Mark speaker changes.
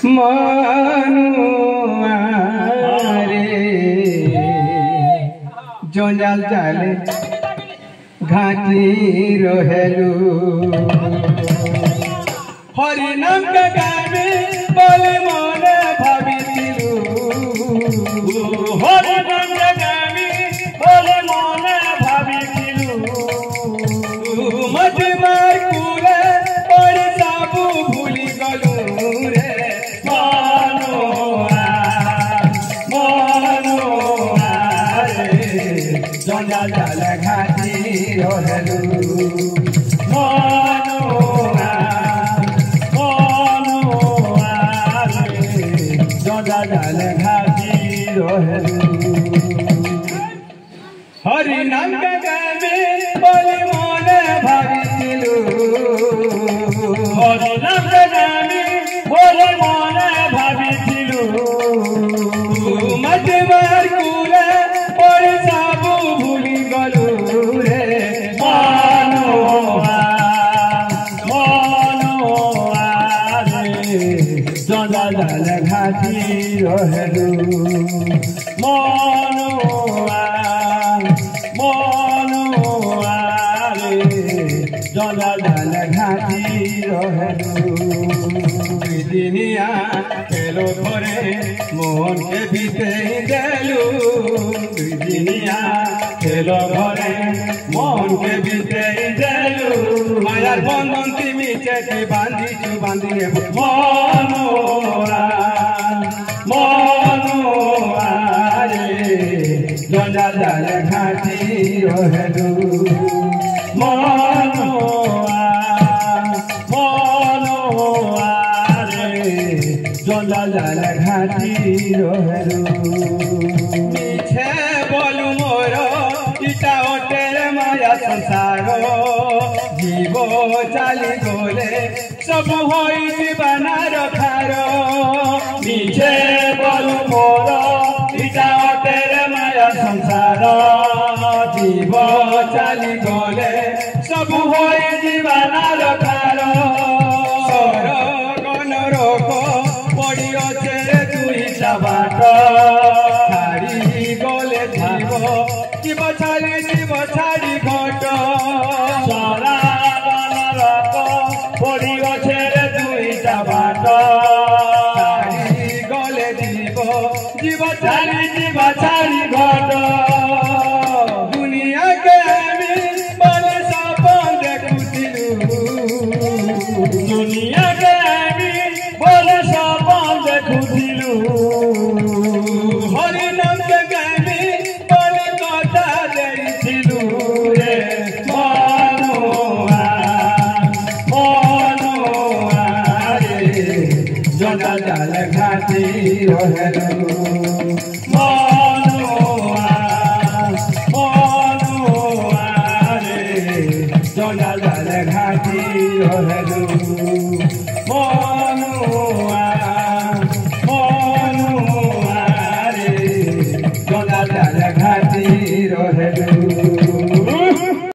Speaker 1: मनुआ रे जंजाल जाले घाटी रहेलु हरि नाम के गावे बोले मने भाबितिलु
Speaker 2: हरि नाम के गावे बोले मने भाबितिलु
Speaker 1: मत मार कुले पड़े साबु भूली गलु रे
Speaker 2: मनुआ रे
Speaker 1: जंजाल जाले घाटी रहेलु हरि नाम के गावे बोले मने भाबितिलु
Speaker 2: हरि नाम के गावे बोले मने भाबितिलु
Speaker 1: मत मार कुले पड़े साबु भूली गलु रे
Speaker 2: मनुआ रे
Speaker 1: जंजाल जाले घाटी रहेलु
Speaker 2: मनुआ रे
Speaker 1: जंजाल जाले घाटी रहेलु दिनिया खेलो घरे मोहन के बीते देलु दिनिया खेलो घरे मोहन के बीते देलु मायार बंधन तिमी चेटी बांधिछु बांधिए मनुआ रे जंजाल जाले घाटी रहेलु
Speaker 2: मनुआ रे
Speaker 1: जंजाल जाले घाटी रहेलु मिछे बोलु मोर इटा ओटेर माया संसार जीव चाली गले सब होई जीवना रखार
Speaker 2: मिछे बोलु मोर इटा ओटेर माया संसार
Speaker 1: जीव चाली गले सब होई जीवना रखार सर गन रोक पड़ी अछे दुईटा बाट छाड़ी गले जीव छाड़ी घट
Speaker 2: सारा रक पड़ी अछे दुईटा बाट
Speaker 1: छाड़ी गले जीव छाड़ी घट दुनिया के आमी बोले सपन देखुथिलु
Speaker 2: दुनिया के आमी बोले सपन देखुथिलु
Speaker 1: हरि नाम के गावी बोले कथा देथिलु रे
Speaker 2: मनुआ
Speaker 1: रे जंजाल जाले घाटी रहेलु